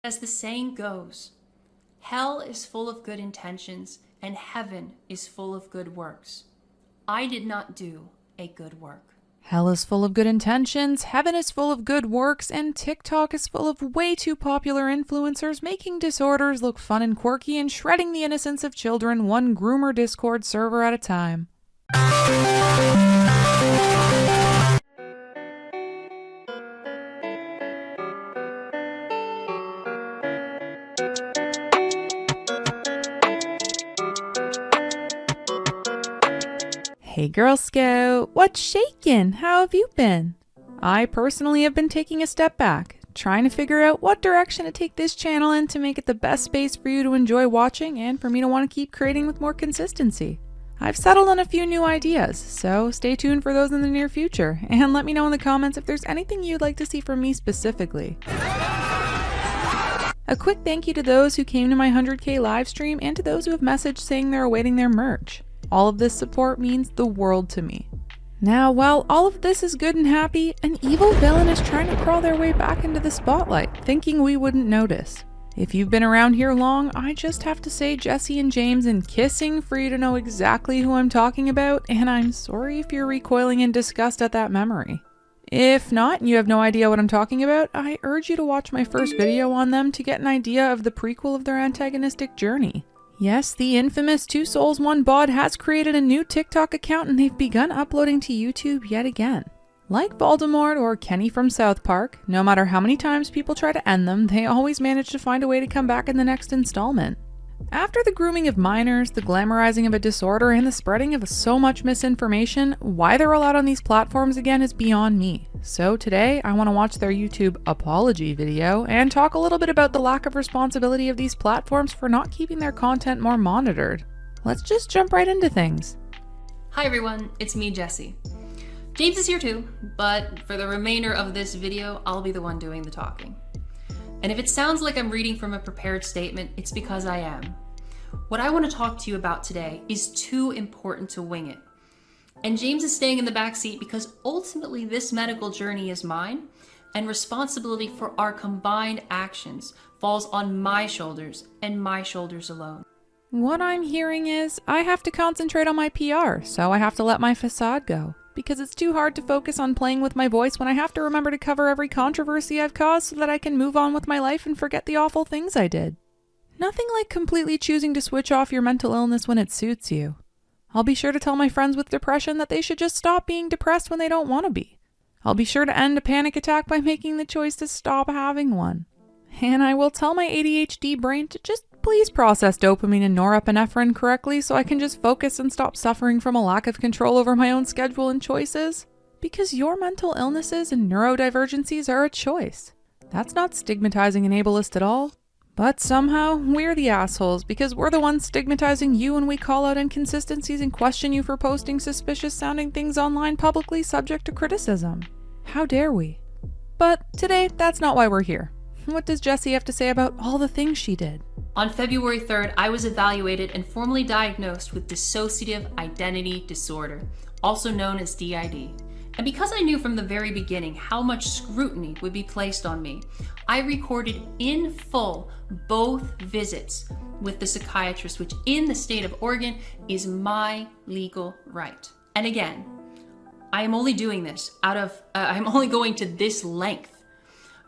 As the saying goes, hell is full of good intentions and heaven is full of good works. I did not do a good work. Hell is full of good intentions, heaven is full of good works, and TikTok is full of way too popular influencers making disorders look fun and quirky and shredding the innocence of children one groomer Discord server at a time. Hey Girl Scout, what's shakin'? How have you been? I personally have been taking a step back, trying to figure out what direction to take this channel in to make it the best space for you to enjoy watching and for me to want to keep creating with more consistency. I've settled on a few new ideas, so stay tuned for those in the near future, and let me know in the comments if there's anything you'd like to see from me specifically. A quick thank you to those who came to my 100K live stream and to those who have messaged saying they're awaiting their merch. All of this support means the world to me. Now, while all of this is good and happy, an evil villain is trying to crawl their way back into the spotlight, thinking we wouldn't notice. If you've been around here long, I just have to say Jesse and James and kissing for you to know exactly who I'm talking about, and I'm sorry if you're recoiling in disgust at that memory. If not, and you have no idea what I'm talking about, I urge you to watch my first video on them to get an idea of the prequel of their antagonistic journey. Yes, the infamous TwoSoulsOneBod has created a new TikTok account and they've begun uploading to YouTube yet again. Like Voldemort or Kenny from South Park, no matter how many times people try to end them, they always manage to find a way to come back in the next installment. After the grooming of minors, the glamorizing of a disorder, and the spreading of so much misinformation, why they're allowed on these platforms again is beyond me. So today, I want to watch their YouTube apology video and talk a little bit about the lack of responsibility of these platforms for not keeping their content more monitored. Let's just jump right into things. Hi everyone, it's me, Jessie. James is here too, but for the remainder of this video, I'll be the one doing the talking. And if it sounds like I'm reading from a prepared statement, it's because I am. What I want to talk to you about today is too important to wing it. And James is staying in the back seat because ultimately this medical journey is mine, and responsibility for our combined actions falls on my shoulders and my shoulders alone. What I'm hearing is I have to concentrate on my PR, so I have to let my facade go. Because it's too hard to focus on playing with my voice when I have to remember to cover every controversy I've caused so that I can move on with my life and forget the awful things I did. Nothing like completely choosing to switch off your mental illness when it suits you. I'll be sure to tell my friends with depression that they should just stop being depressed when they don't want to be. I'll be sure to end a panic attack by making the choice to stop having one. And I will tell my ADHD brain to just please process dopamine and norepinephrine correctly so I can just focus and stop suffering from a lack of control over my own schedule and choices. Because your mental illnesses and neurodivergencies are a choice. That's not stigmatizing and ableist at all. But somehow, we're the assholes because we're the ones stigmatizing you when we call out inconsistencies and question you for posting suspicious sounding things online publicly subject to criticism. How dare we? But today, that's not why we're here. What does Jessie have to say about all the things she did? On February 3rd, I was evaluated and formally diagnosed with dissociative identity disorder, also known as DID. And because I knew from the very beginning how much scrutiny would be placed on me, I recorded in full both visits with the psychiatrist, which in the state of Oregon is my legal right. And again, I am only doing this I'm only going to this length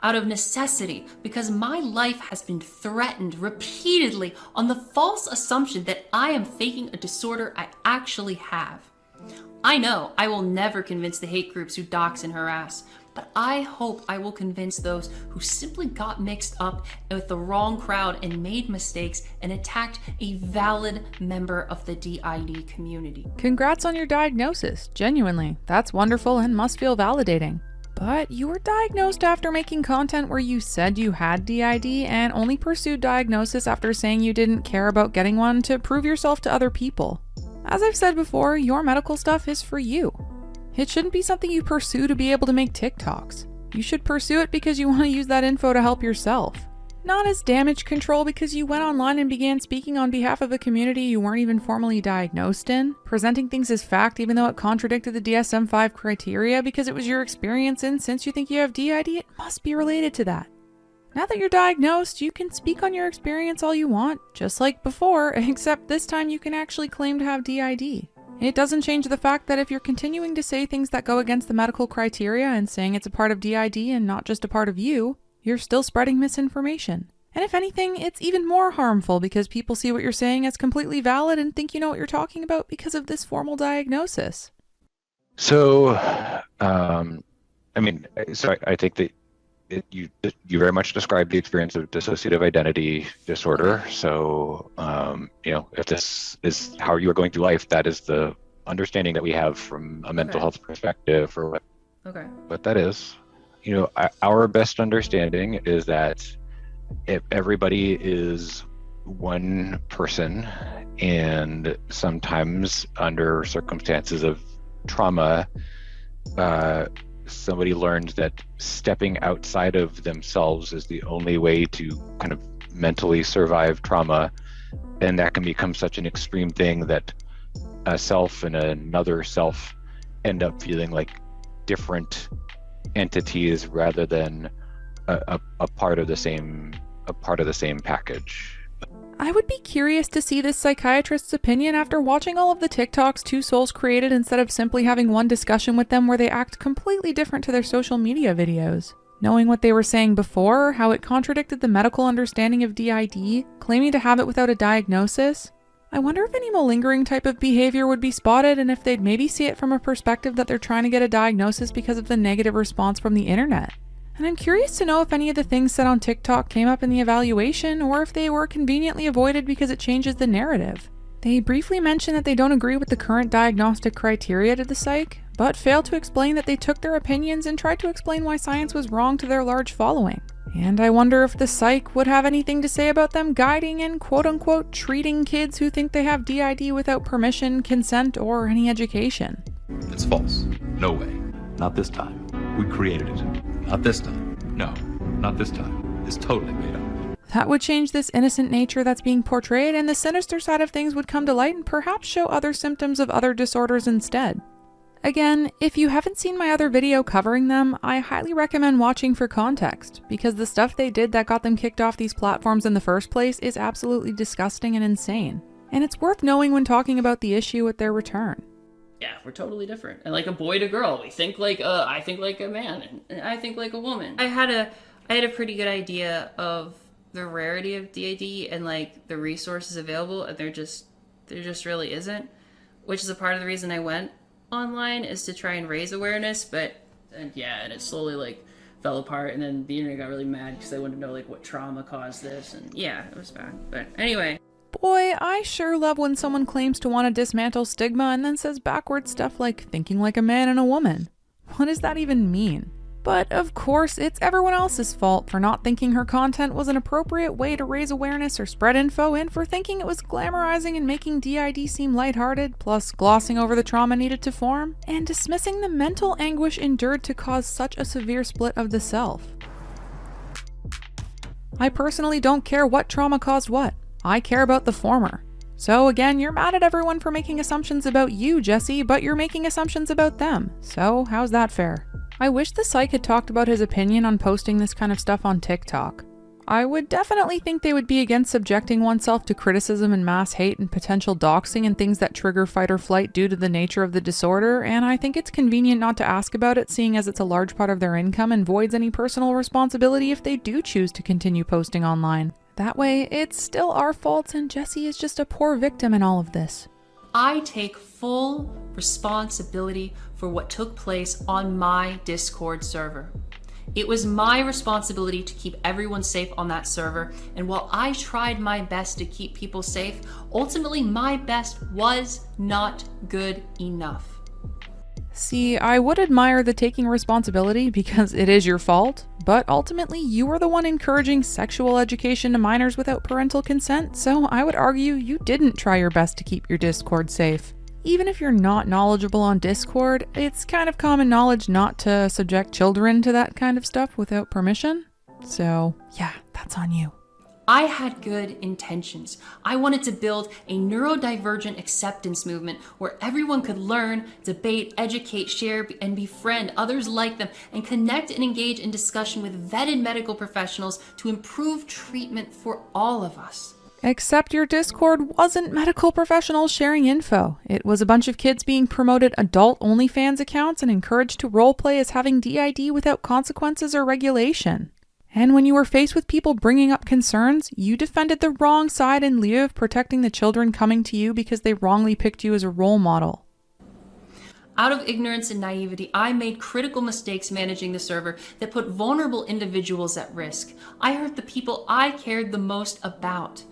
out of necessity because my life has been threatened repeatedly on the false assumption that I am faking a disorder I actually have. I know I will never convince the hate groups who dox and harass, but I hope I will convince those who simply got mixed up with the wrong crowd and made mistakes and attacked a valid member of the DID community. Congrats on your diagnosis, genuinely. That's wonderful and must feel validating. But you were diagnosed after making content where you said you had DID and only pursued diagnosis after saying you didn't care about getting one to prove yourself to other people. As I've said before, your medical stuff is for you. It shouldn't be something you pursue to be able to make TikToks. You should pursue it because you want to use that info to help yourself. Not as damage control because you went online and began speaking on behalf of a community you weren't even formally diagnosed in, presenting things as fact even though it contradicted the DSM-5 criteria because it was your experience and since you think you have DID, it must be related to that. Now that you're diagnosed, you can speak on your experience all you want, just like before, except this time you can actually claim to have DID. It doesn't change the fact that if you're continuing to say things that go against the medical criteria and saying it's a part of DID and not just a part of you, you're still spreading misinformation. And if anything, it's even more harmful because people see what you're saying as completely valid and think you know what you're talking about because of this formal diagnosis. So, I think that you very much described the experience of dissociative identity disorder. So, if this is how you are going through life, that is the understanding that we have from a mental health perspective for what that is. Our best understanding is that if everybody is one person, and sometimes under circumstances of trauma, somebody learns that stepping outside of themselves is the only way to kind of mentally survive trauma, and that can become such an extreme thing that a self and another self end up feeling like different entities rather than a part of the same package. I would be curious to see this psychiatrist's opinion after watching all of the TikToks Two Souls created instead of simply having one discussion with them where they act completely different to their social media videos. Knowing what they were saying before, how it contradicted the medical understanding of DID, claiming to have it without a diagnosis, I wonder if any malingering type of behavior would be spotted and if they'd maybe see it from a perspective that they're trying to get a diagnosis because of the negative response from the internet. And I'm curious to know if any of the things said on TikTok came up in the evaluation or if they were conveniently avoided because it changes the narrative. They briefly mention that they don't agree with the current diagnostic criteria to the psych, but fail to explain that they took their opinions and tried to explain why science was wrong to their large following. And I wonder if the psych would have anything to say about them guiding and quote-unquote treating kids who think they have DID without permission, consent, or any education. It's false. No way. Not this time. We created it. Not this time. No, not this time. It's totally made up. That would change this innocent nature that's being portrayed, and the sinister side of things would come to light and perhaps show other symptoms of other disorders instead. Again, if you haven't seen my other video covering them, I highly recommend watching for context, because the stuff they did that got them kicked off these platforms in the first place is absolutely disgusting and insane. And it's worth knowing when talking about the issue at their return. Yeah, we're totally different. And like a boy to girl, we think like I think like a man, and I think like a woman. I had a pretty good idea of the rarity of DID and like the resources available, and there just really isn't, which is a part of the reason I went online, is to try and raise awareness. But and it slowly like fell apart, and then the internet got really mad because they wanted to know like what trauma caused this, and it was bad. But anyway. Boy, I sure love when someone claims to want to dismantle stigma and then says backward stuff like thinking like a man and a woman. What does that even mean? But of course, it's everyone else's fault for not thinking her content was an appropriate way to raise awareness or spread info, and for thinking it was glamorizing and making DID seem lighthearted, plus glossing over the trauma needed to form, and dismissing the mental anguish endured to cause such a severe split of the self. I personally don't care what trauma caused what. I care about the former. So again, you're mad at everyone for making assumptions about you, Jesse, but you're making assumptions about them. So how's that fair? I wish the psych had talked about his opinion on posting this kind of stuff on TikTok. I would definitely think they would be against subjecting oneself to criticism and mass hate and potential doxing and things that trigger fight or flight due to the nature of the disorder, and I think it's convenient not to ask about it, seeing as it's a large part of their income and voids any personal responsibility if they do choose to continue posting online. That way, it's still our fault and Jesse is just a poor victim in all of this. I take full responsibility for what took place on my Discord server. It was my responsibility to keep everyone safe on that server, and while I tried my best to keep people safe, ultimately my best was not good enough. See, I would admire the taking responsibility because it is your fault, but ultimately you were the one encouraging sexual education to minors without parental consent, so I would argue you didn't try your best to keep your Discord safe. Even if you're not knowledgeable on Discord, it's kind of common knowledge not to subject children to that kind of stuff without permission. So, yeah, that's on you. I had good intentions. I wanted to build a neurodivergent acceptance movement where everyone could learn, debate, educate, share, and befriend others like them, and connect and engage in discussion with vetted medical professionals to improve treatment for all of us. Except your Discord wasn't medical professionals sharing info. It was a bunch of kids being promoted adult OnlyFans accounts and encouraged to roleplay as having DID without consequences or regulation. And when you were faced with people bringing up concerns, you defended the wrong side in lieu of protecting the children coming to you because they wrongly picked you as a role model. Out of ignorance and naivety, I made critical mistakes managing the server that put vulnerable individuals at risk. I hurt the people I cared the most about.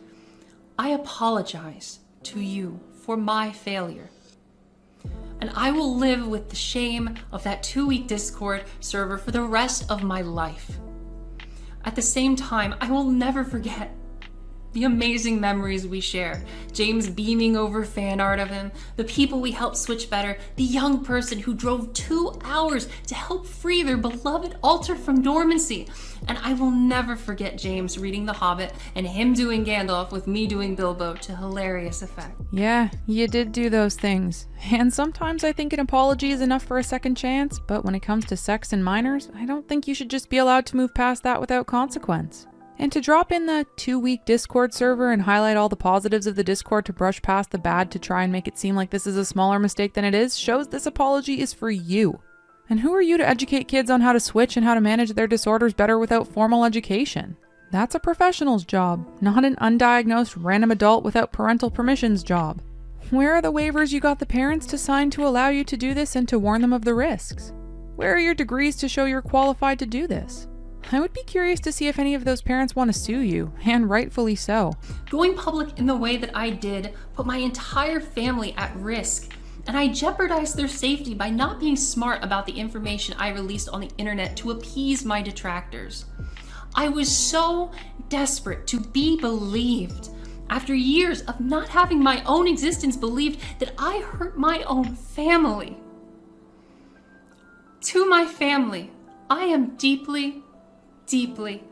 I apologize to you for my failure. And I will live with the shame of that 2-week Discord server for the rest of my life. At the same time, I will never forget the amazing memories we shared. James beaming over fan art of him, the people we helped switch better, the young person who drove 2 hours to help free their beloved altar from dormancy. And I will never forget James reading The Hobbit and him doing Gandalf with me doing Bilbo to hilarious effect. Yeah, you did do those things. And sometimes I think an apology is enough for a second chance, but when it comes to sex and minors, I don't think you should just be allowed to move past that without consequence. And to drop in the 2-week Discord server and highlight all the positives of the Discord to brush past the bad to try and make it seem like this is a smaller mistake than it is shows this apology is for you. And who are you to educate kids on how to switch and how to manage their disorders better without formal education? That's a professional's job, not an undiagnosed random adult without parental permission's job. Where are the waivers you got the parents to sign to allow you to do this and to warn them of the risks? Where are your degrees to show you're qualified to do this? I would be curious to see if any of those parents want to sue you, and rightfully so. Going public in the way that I did put my entire family at risk, and I jeopardized their safety by not being smart about the information I released on the internet to appease my detractors. I was so desperate to be believed. After years of not having my own existence believed, that I hurt my own family. To my family, I am deeply, deeply,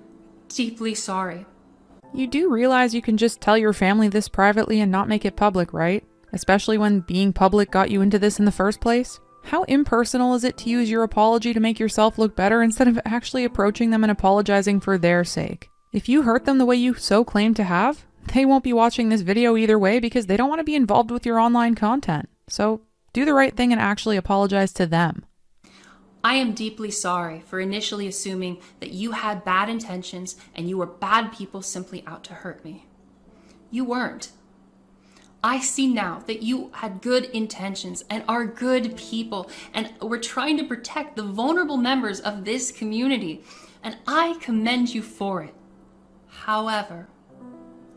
deeply sorry. You do realize you can just tell your family this privately and not make it public, right? Especially when being public got you into this in the first place? How impersonal is it to use your apology to make yourself look better instead of actually approaching them and apologizing for their sake? If you hurt them the way you so claim to have, they won't be watching this video either way because they don't want to be involved with your online content. So do the right thing and actually apologize to them. I am deeply sorry for initially assuming that you had bad intentions and you were bad people simply out to hurt me. You weren't. I see now that you had good intentions and are good people and were trying to protect the vulnerable members of this community, and I commend you for it. However,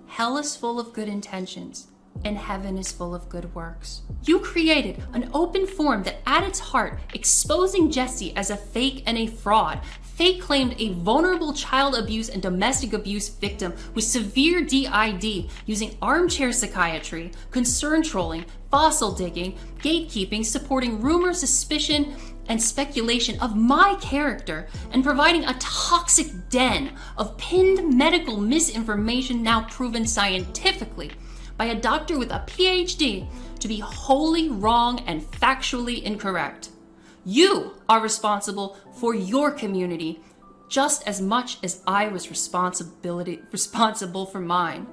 hell is full of good intentions, and heaven is full of good works. You created an open forum that at its heart, exposing Jesse as a fake and a fraud, fake claimed a vulnerable child abuse and domestic abuse victim with severe DID using armchair psychiatry, concern trolling, fossil digging, gatekeeping, supporting rumor, suspicion, and speculation of my character, and providing a toxic den of pinned medical misinformation now proven scientifically by a doctor with a PhD to be wholly wrong and factually incorrect. You are responsible for your community just as much as I was responsible for mine.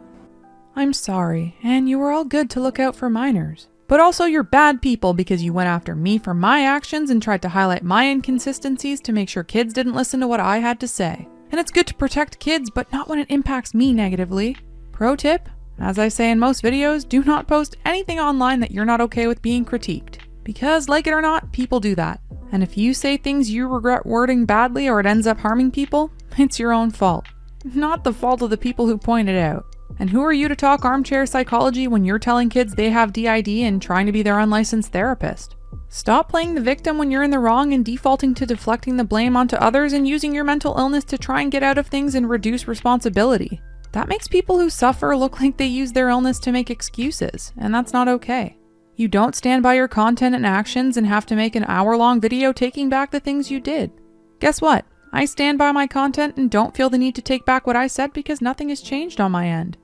I'm sorry, and you were all good to look out for minors. But also you're bad people because you went after me for my actions and tried to highlight my inconsistencies to make sure kids didn't listen to what I had to say. And it's good to protect kids, but not when it impacts me negatively. Pro tip? As I say in most videos, do not post anything online that you're not okay with being critiqued. Because, like it or not, people do that. And if you say things you regret wording badly or it ends up harming people, it's your own fault. Not the fault of the people who point it out. And who are you to talk armchair psychology when you're telling kids they have DID and trying to be their unlicensed therapist? Stop playing the victim when you're in the wrong and defaulting to deflecting the blame onto others and using your mental illness to try and get out of things and reduce responsibility. That makes people who suffer look like they use their illness to make excuses, and that's not okay. You don't stand by your content and actions and have to make an hour-long video taking back the things you did. Guess what? I stand by my content and don't feel the need to take back what I said because nothing has changed on my end.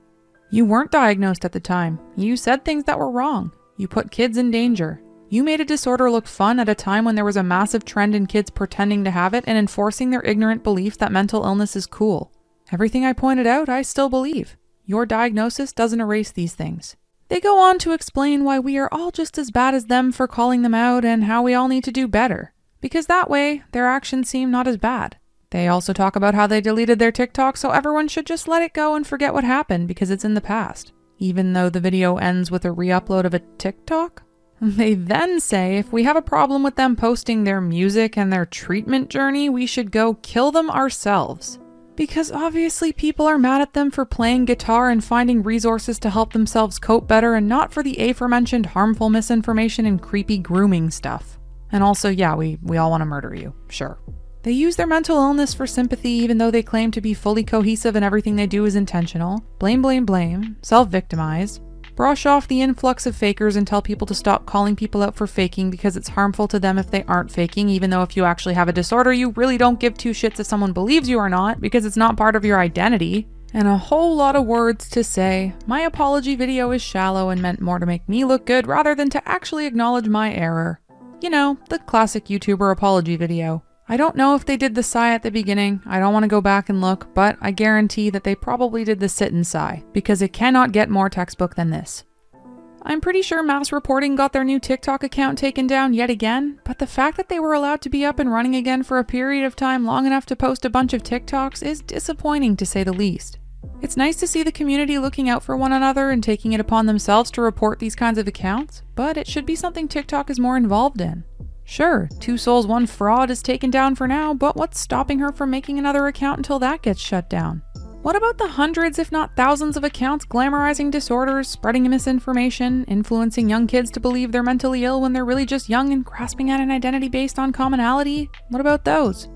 You weren't diagnosed at the time. You said things that were wrong. You put kids in danger. You made a disorder look fun at a time when there was a massive trend in kids pretending to have it and enforcing their ignorant belief that mental illness is cool. Everything I pointed out, I still believe. Your diagnosis doesn't erase these things. They go on to explain why we are all just as bad as them for calling them out and how we all need to do better. Because that way, their actions seem not as bad. They also talk about how they deleted their TikTok, so everyone should just let it go and forget what happened because it's in the past. Even though the video ends with a re-upload of a TikTok? They then say if we have a problem with them posting their music and their treatment journey, we should go kill them ourselves. Because obviously people are mad at them for playing guitar and finding resources to help themselves cope better and not for the aforementioned harmful misinformation and creepy grooming stuff. And also, yeah, we all want to murder you, sure. They use their mental illness for sympathy even though they claim to be fully cohesive and everything they do is intentional. Blame, self-victimize. Brush off the influx of fakers and tell people to stop calling people out for faking because it's harmful to them if they aren't faking, even though if you actually have a disorder, you really don't give two shits if someone believes you or not because it's not part of your identity. And a whole lot of words to say, my apology video is shallow and meant more to make me look good rather than to actually acknowledge my error. You know, the classic YouTuber apology video. I don't know if they did the sigh at the beginning, I don't want to go back and look, but I guarantee that they probably did the sit and sigh, because it cannot get more textbook than this. I'm pretty sure Mass Reporting got their new TikTok account taken down yet again, but the fact that they were allowed to be up and running again for a period of time long enough to post a bunch of TikToks is disappointing to say the least. It's nice to see the community looking out for one another and taking it upon themselves to report these kinds of accounts, but it should be something TikTok is more involved in. Sure, 2Souls1Fraud is taken down for now, but what's stopping her from making another account until that gets shut down? What about the hundreds, if not thousands of accounts glamorizing disorders, spreading misinformation, influencing young kids to believe they're mentally ill when they're really just young and grasping at an identity based on commonality? What about those?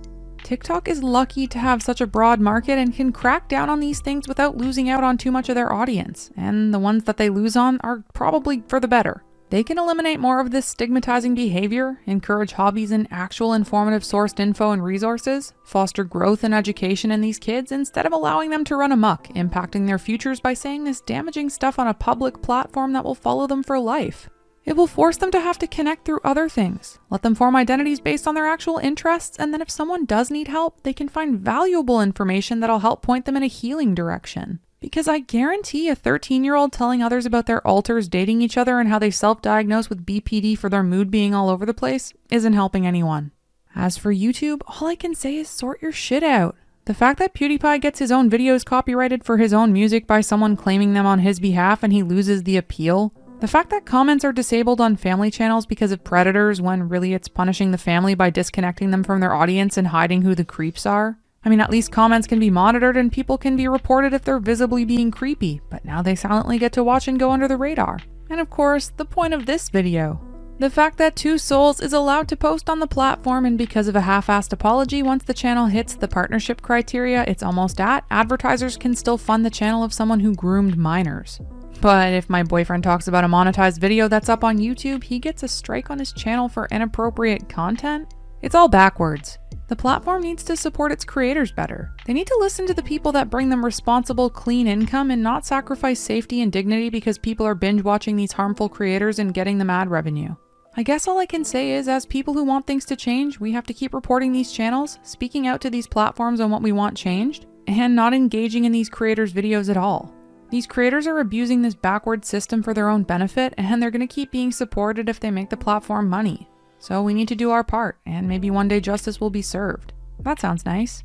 TikTok is lucky to have such a broad market and can crack down on these things without losing out on too much of their audience, and the ones that they lose on are probably for the better. They can eliminate more of this stigmatizing behavior, encourage hobbies and actual informative sourced info and resources, foster growth and education in these kids instead of allowing them to run amok, impacting their futures by saying this damaging stuff on a public platform that will follow them for life. It will force them to have to connect through other things, let them form identities based on their actual interests, and then if someone does need help, they can find valuable information that'll help point them in a healing direction. Because I guarantee a 13-year-old telling others about their alters dating each other and how they self-diagnose with BPD for their mood being all over the place isn't helping anyone. As for YouTube, all I can say is sort your shit out. The fact that PewDiePie gets his own videos copyrighted for his own music by someone claiming them on his behalf and he loses the appeal. The fact that comments are disabled on family channels because of predators when really it's punishing the family by disconnecting them from their audience and hiding who the creeps are. I mean, at least comments can be monitored and people can be reported if they're visibly being creepy, but now they silently get to watch and go under the radar. And of course, the point of this video. The fact that 2Souls is allowed to post on the platform and because of a half-assed apology, once the channel hits the partnership criteria it's almost at, advertisers can still fund the channel of someone who groomed minors. But if my boyfriend talks about a monetized video that's up on YouTube, he gets a strike on his channel for inappropriate content? It's all backwards. The platform needs to support its creators better. They need to listen to the people that bring them responsible, clean income and not sacrifice safety and dignity because people are binge watching these harmful creators and getting them ad revenue. I guess all I can say is, as people who want things to change, we have to keep reporting these channels, speaking out to these platforms on what we want changed, and not engaging in these creators' videos at all. These creators are abusing this backward system for their own benefit, and they're going to keep being supported if they make the platform money. So we need to do our part, and maybe one day justice will be served. That sounds nice.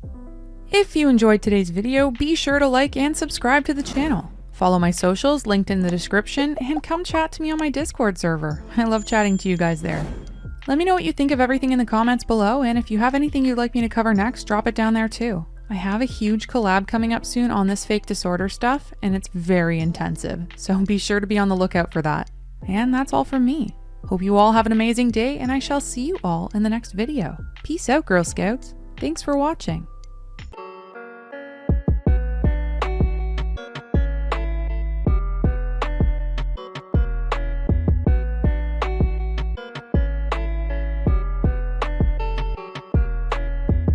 If you enjoyed today's video, be sure to like and subscribe to the channel. Follow my socials linked in the description, and come chat to me on my Discord server. I love chatting to you guys there. Let me know what you think of everything in the comments below, and if you have anything you'd like me to cover next, drop it down there too. I have a huge collab coming up soon on this fake disorder stuff, and it's very intensive, so be sure to be on the lookout for that. And that's all from me. Hope you all have an amazing day, and I shall see you all in the next video. Peace out, Girl Scouts. Thanks for watching.